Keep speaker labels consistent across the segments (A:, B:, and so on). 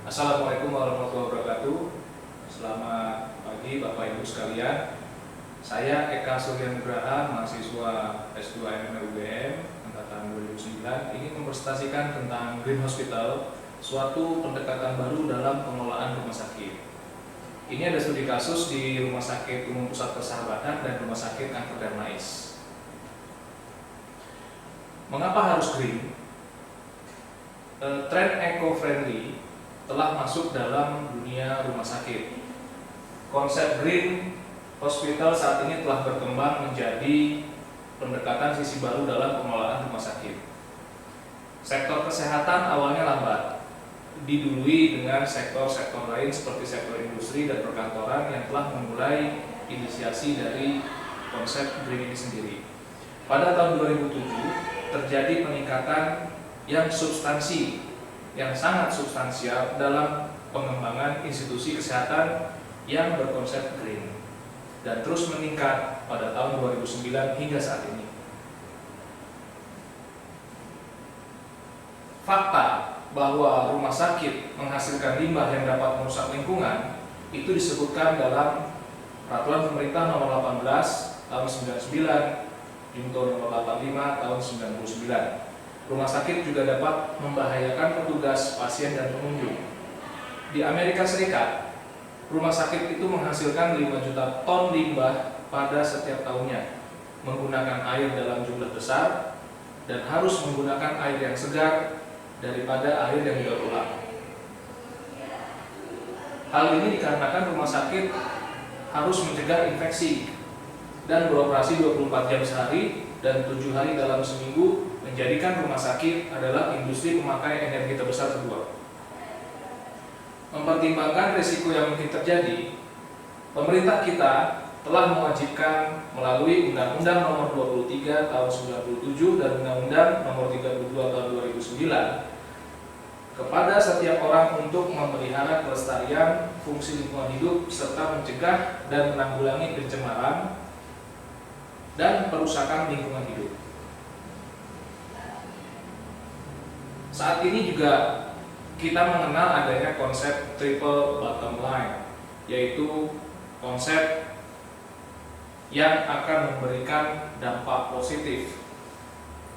A: Assalamualaikum warahmatullahi wabarakatuh. Selamat pagi Bapak Ibu sekalian. Saya Eka Surya Nugraha, mahasiswa S2 MMUGM angkatan 2009, ingin mempresentasikan tentang Green Hospital, suatu pendekatan baru dalam pengelolaan rumah sakit. Ini ada studi kasus di Rumah Sakit Umum Pusat Persahabatan dan Rumah Sakit Kanker Darmais. Mengapa harus green? Tren eco-friendly telah masuk dalam dunia rumah sakit. Konsep Green Hospital saat ini telah berkembang menjadi pendekatan sisi baru dalam pengelolaan rumah sakit. Sektor kesehatan awalnya lambat, didului dengan sektor-sektor lain seperti sektor industri dan perkantoran yang telah memulai inisiasi dari konsep Green ini sendiri. Pada tahun 2007 terjadi peningkatan yang sangat substansial dalam pengembangan institusi kesehatan yang berkonsep green dan terus meningkat pada tahun 2009 hingga saat ini. Fakta bahwa rumah sakit menghasilkan limbah yang dapat merusak lingkungan itu disebutkan dalam Peraturan Pemerintah Nomor 18 Tahun 99, Junto Nomor 85 Tahun 99. Rumah sakit juga dapat membahayakan petugas, pasien, dan pengunjung. Di Amerika Serikat, rumah sakit itu menghasilkan 5 juta ton limbah pada setiap tahunnya, menggunakan air dalam jumlah besar, dan harus menggunakan air yang segar daripada air yang didaur ulang. Hal ini dikarenakan rumah sakit harus mencegah infeksi dan beroperasi 24 jam sehari dan 7 hari dalam seminggu, menjadikan rumah sakit adalah industri pemakai energi terbesar kedua. Mempertimbangkan risiko yang mungkin terjadi, pemerintah kita telah mewajibkan melalui Undang-Undang Nomor 23 Tahun 97 dan Undang-Undang Nomor 32 Tahun 2009 kepada setiap orang untuk memelihara kelestarian fungsi lingkungan hidup serta mencegah dan menanggulangi pencemaran dan perusakan lingkungan hidup. Saat ini juga kita mengenal adanya konsep triple bottom line, yaitu konsep yang akan memberikan dampak positif.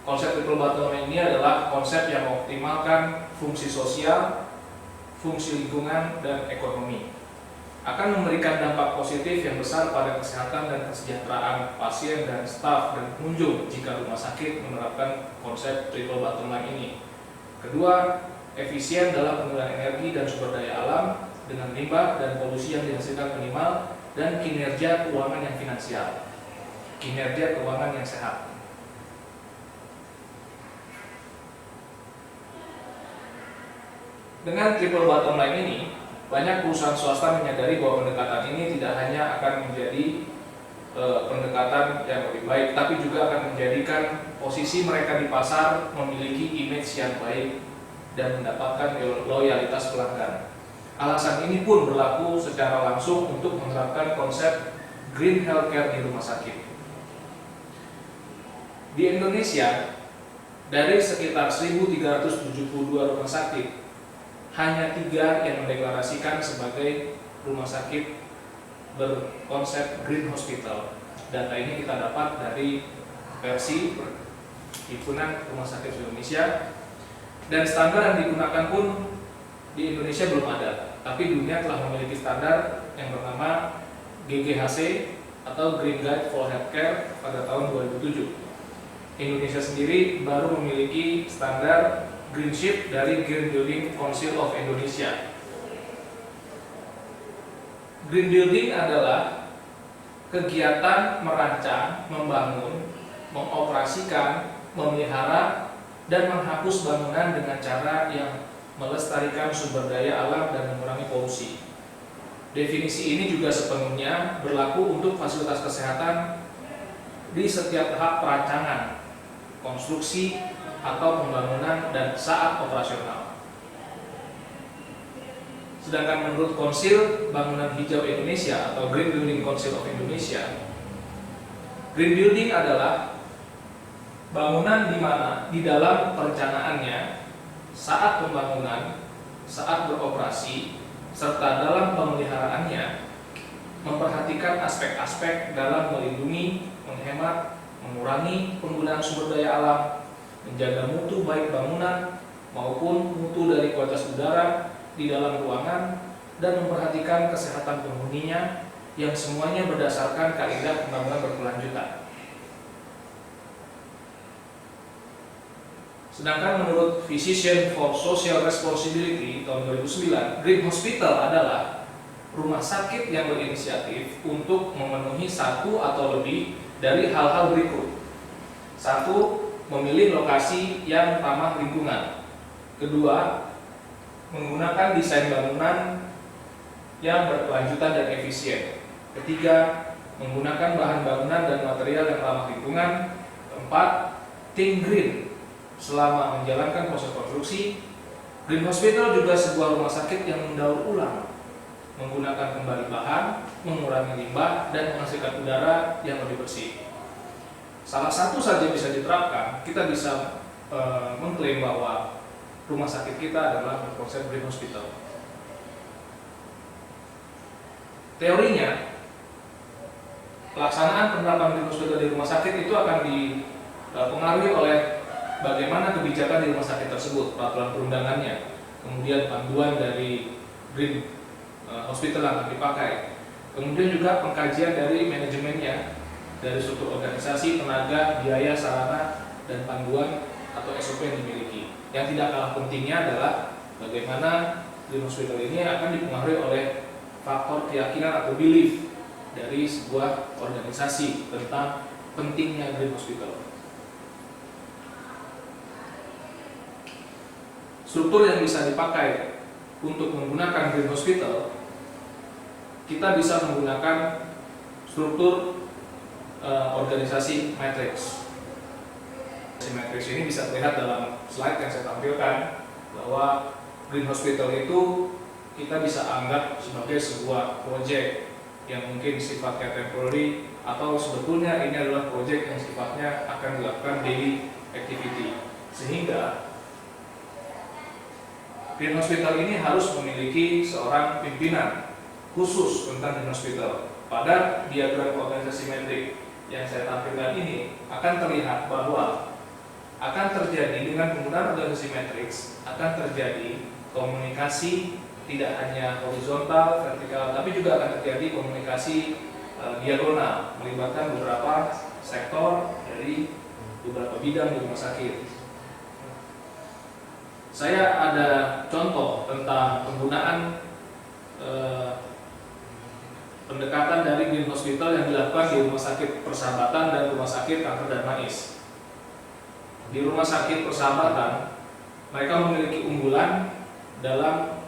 A: Konsep triple bottom line ini adalah konsep yang mengoptimalkan fungsi sosial, fungsi lingkungan, dan ekonomi. Akan memberikan dampak positif yang besar pada kesehatan dan kesejahteraan pasien dan staf dan pengunjung jika rumah sakit menerapkan konsep triple bottom line ini. Kedua, efisien dalam penggunaan energi dan sumber daya alam dengan limbah dan polusi yang dihasilkan minimal, dan kinerja keuangan yang finansial, kinerja keuangan yang sehat. Dengan triple bottom line ini, banyak perusahaan swasta menyadari bahwa pendekatan ini tidak hanya akan menjadi pendekatan yang lebih baik, tapi juga akan menjadikan posisi mereka di pasar memiliki image yang baik dan mendapatkan loyalitas pelanggan. Alasan ini pun berlaku secara langsung untuk menerapkan konsep green healthcare di rumah sakit. Di Indonesia, dari sekitar 1.372 rumah sakit, hanya 3 yang mendeklarasikan sebagai rumah sakit berkonsep Green Hospital. Data ini kita dapat dari versi Himpunan Rumah Sakit Indonesia, dan standar yang digunakan pun di Indonesia belum ada, tapi dunia telah memiliki standar yang bernama GGHC atau Green Guide for Healthcare pada tahun 2007. Indonesia sendiri baru memiliki standar Green Shift dari Green Building Council of Indonesia. Green Building adalah kegiatan merancang, membangun, mengoperasikan, memelihara, dan menghapus bangunan dengan cara yang melestarikan sumber daya alam dan mengurangi polusi. Definisi ini juga sepenuhnya berlaku untuk fasilitas kesehatan di setiap tahap perancangan, konstruksi, atau pembangunan dan saat operasional. Sedangkan menurut Konsil Bangunan Hijau Indonesia atau Green Building Council of Indonesia, green building adalah bangunan di mana di dalam perencanaannya saat pembangunan saat beroperasi serta dalam pemeliharaannya memperhatikan aspek-aspek dalam melindungi, menghemat, mengurangi penggunaan sumber daya alam, menjaga mutu baik bangunan maupun mutu dari kualitas udara di dalam ruangan, dan memperhatikan kesehatan penghuninya yang semuanya berdasarkan kaidah pembangunan berkelanjutan. Sedangkan menurut Physicians for Social Responsibility tahun 2009, Green Hospital adalah rumah sakit yang berinisiatif untuk memenuhi satu atau lebih dari hal-hal berikut. Satu, memilih lokasi yang ramah lingkungan. Kedua, menggunakan desain bangunan yang berkelanjutan dan efisien. Ketiga, menggunakan bahan bangunan dan material yang ramah lingkungan. Keempat, think green selama menjalankan proses konstruksi. Green Hospital juga sebuah rumah sakit yang mendaur ulang, menggunakan kembali bahan, mengurangi limbah, dan menghasilkan udara yang lebih bersih. Salah satu saja bisa diterapkan, kita bisa mengklaim bahwa rumah sakit kita adalah berkonsep Green Hospital. Teorinya, pelaksanaan penerapan Green Hospital di rumah sakit itu akan dipengaruhi oleh bagaimana kebijakan di rumah sakit tersebut, peraturan perundangannya, kemudian panduan dari Green Hospital yang akan dipakai, kemudian juga pengkajian dari manajemennya, dari struktur organisasi, tenaga, biaya, sarana, dan panduan atau SOP yang dimiliki. Yang tidak kalah pentingnya adalah bagaimana Green Hospital ini akan dipengaruhi oleh faktor keyakinan atau belief dari sebuah organisasi tentang pentingnya Green Hospital. Struktur yang bisa dipakai untuk menggunakan Green Hospital, kita bisa menggunakan struktur organisasi matrix. Matrix ini bisa terlihat dalam slide yang saya tampilkan, bahwa Green Hospital itu kita bisa anggap sebagai sebuah proyek yang mungkin sifatnya temporary, atau sebetulnya ini adalah proyek yang sifatnya akan dilakukan daily activity. Sehingga Green Hospital ini harus memiliki seorang pimpinan khusus tentang Green Hospital. Pada diagram organisasi metrik yang saya tampilkan ini akan terlihat bahwa akan terjadi dengan penggunaan organisasi matrix, akan terjadi komunikasi tidak hanya horizontal, vertikal, tapi juga akan terjadi komunikasi diagonal, melibatkan beberapa sektor dari beberapa bidang di rumah sakit. Saya ada contoh tentang penggunaan pendekatan dari Green Hospital yang dilakukan di Rumah Sakit Persahabatan dan Rumah Sakit Kanker Darmais. Di Rumah Sakit Persahabatan, mereka memiliki unggulan dalam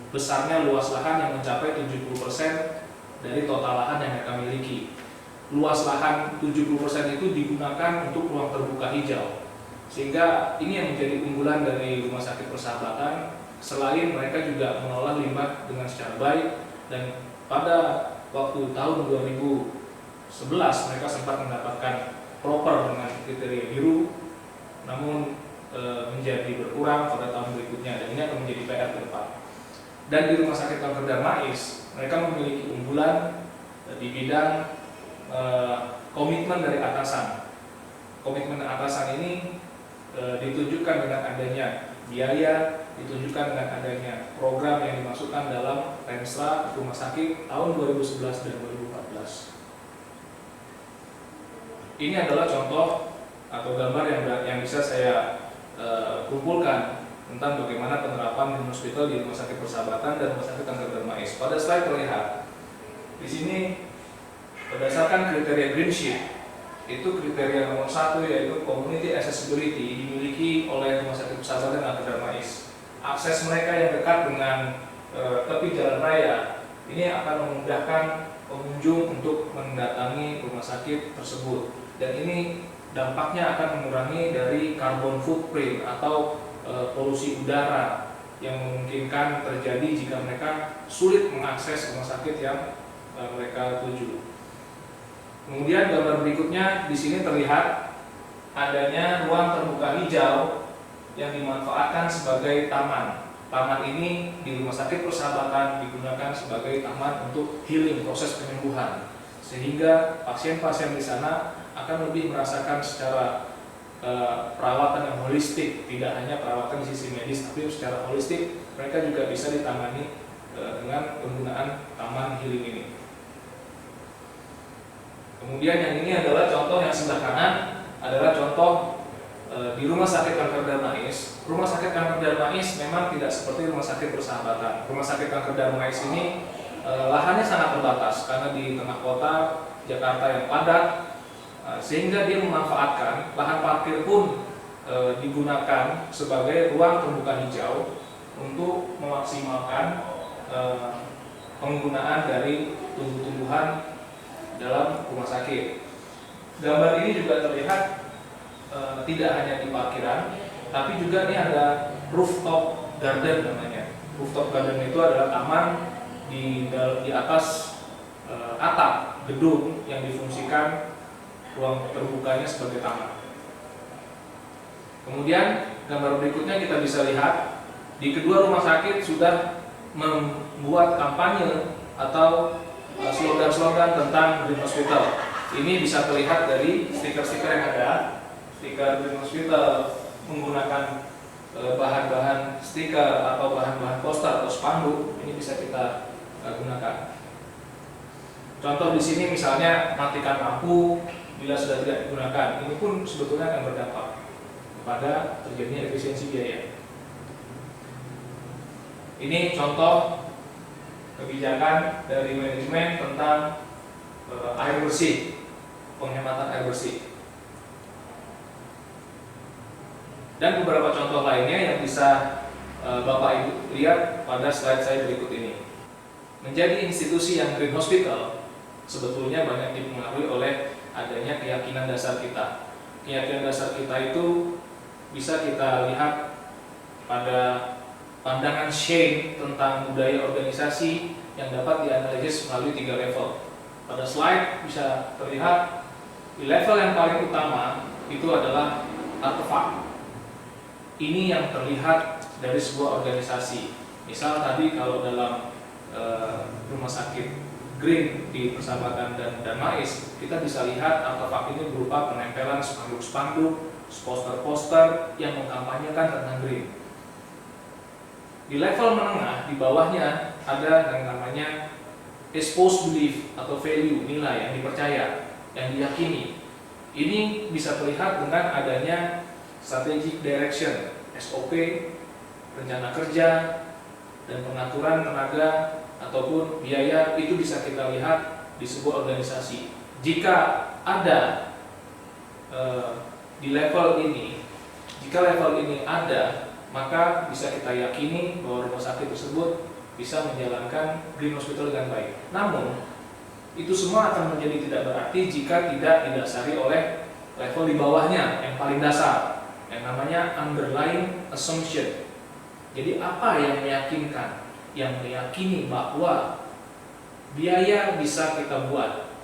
A: besarnya luas lahan yang mencapai 70% dari total lahan yang mereka miliki. Luas lahan 70% itu digunakan untuk ruang terbuka hijau. Sehingga ini yang menjadi unggulan dari Rumah Sakit Persahabatan, selain mereka juga mengolah limbah dengan secara baik, dan pada waktu tahun 2011 mereka sempat mendapatkan proper dengan kriteria biru, namun menjadi berkurang pada tahun berikutnya, dan ini akan menjadi PR ke depan. Dan di Rumah Sakit Kanker Darmais, mereka memiliki unggulan di bidang komitmen dari atasan. Komitmen atasan ini ditunjukkan dengan adanya biaya, ditunjukkan dengan adanya program yang dimasukkan dalam Renstra Rumah Sakit tahun 2011 dan 2014. Ini adalah contoh atau gambar yang bisa saya kumpulkan tentang bagaimana penerapan Green Hospital di Rumah Sakit Persahabatan dan Rumah Sakit Kanker Darmais. Pada slide terlihat di sini berdasarkan kriteria Green Sheet, itu kriteria nomor 1 yaitu community accessibility dimiliki oleh Rumah Sakit Persahabatan dan Kanker Darmais. Akses mereka yang dekat dengan tepi jalan raya ini akan memudahkan pengunjung untuk mendatangi rumah sakit tersebut, dan ini dampaknya akan mengurangi dari carbon footprint atau polusi udara yang memungkinkan terjadi jika mereka sulit mengakses rumah sakit yang mereka tuju. Kemudian gambar berikutnya di sini terlihat adanya ruang terbuka hijau yang dimanfaatkan sebagai taman. taman ini di Rumah Sakit Persahabatan digunakan sebagai taman untuk healing, proses penyembuhan, sehingga pasien-pasien di sana akan lebih merasakan secara perawatan yang holistik, tidak hanya perawatan di sisi medis, tapi secara holistik mereka juga bisa ditangani dengan penggunaan taman healing ini. Kemudian yang ini adalah contoh yang sebelah kanan, adalah contoh di Rumah Sakit Kanker Darmais. Rumah Sakit Kanker Darmais memang tidak seperti Rumah Sakit Persahabatan. Rumah Sakit Kanker Darmais ini lahannya sangat terbatas karena di tengah kota Jakarta yang padat, sehingga dia memanfaatkan lahan parkir pun digunakan sebagai ruang terbuka hijau untuk memaksimalkan penggunaan dari tumbuh-tumbuhan dalam rumah sakit. Gambar ini juga terlihat tidak hanya di parkiran, tapi juga ini ada rooftop garden namanya. Rooftop garden itu adalah taman di atas atap gedung yang difungsikan ruang terbukanya sebagai taman. Kemudian gambar berikutnya kita bisa lihat di kedua rumah sakit sudah membuat kampanye atau slogan-slogan tentang Green Hospital. Ini bisa terlihat dari stiker-stiker yang ada. Stiker Green Hospital menggunakan bahan-bahan stiker atau bahan-bahan poster atau spanduk. Ini bisa kita gunakan. Contoh di sini misalnya matikan lampu bila sudah tidak digunakan. Ini pun sebetulnya akan berdampak kepada terjadinya efisiensi biaya. Ini contoh kebijakan dari manajemen tentang air bersih, penghematan air bersih. Dan beberapa contoh lainnya yang bisa Bapak Ibu lihat pada slide saya berikut ini. Menjadi institusi yang Green Hospital sebetulnya banyak dipengaruhi oleh adanya keyakinan dasar kita. Keyakinan dasar kita itu bisa kita lihat pada pandangan Shane tentang budaya organisasi yang dapat dianalisis melalui 3 level. Pada slide bisa terlihat di level yang paling utama itu adalah artefak. Ini yang terlihat dari sebuah organisasi. Misal tadi kalau dalam rumah sakit Green di Persahabatan dan Darmais, kita bisa lihat artefak ini berupa penempelan spanduk-spanduk, poster-poster yang mengkampanyekan tentang Green. Di level menengah, di bawahnya ada yang namanya exposed belief atau value, nilai yang dipercaya, yang diyakini. Ini bisa terlihat dengan adanya strategic direction, SOP, rencana kerja, dan pengaturan tenaga ataupun biaya. Itu bisa kita lihat di sebuah organisasi. Jika ada di level ini, jika level ini ada, maka bisa kita yakini bahwa rumah sakit tersebut bisa menjalankan Green Hospital dengan baik. Namun, itu semua akan menjadi tidak berarti jika tidak didasari oleh level di bawahnya yang paling dasar, yang namanya underlying assumption. Jadi apa yang meyakinkan? Yang meyakini bahwa biaya bisa kita buat,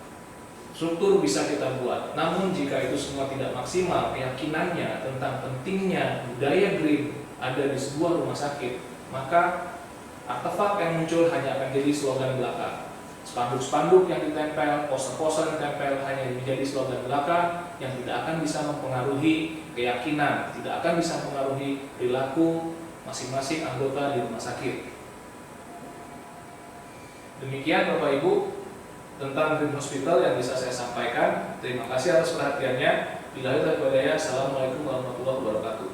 A: struktur bisa kita buat. Namun jika itu semua tidak maksimal, keyakinannya tentang pentingnya budaya Green ada di sebuah rumah sakit, maka artefak yang muncul hanya akan jadi slogan belaka. Spanduk-spanduk yang ditempel, poster-poster yang ditempel hanya menjadi slogan belaka yang tidak akan bisa mempengaruhi keyakinan, tidak akan bisa mempengaruhi perilaku masing-masing anggota di rumah sakit. Demikian Bapak Ibu tentang Green Hospital yang bisa saya sampaikan. Terima kasih atas perhatiannya. Billahi taufiq wal hidayah. Assalamualaikum warahmatullahi wabarakatuh.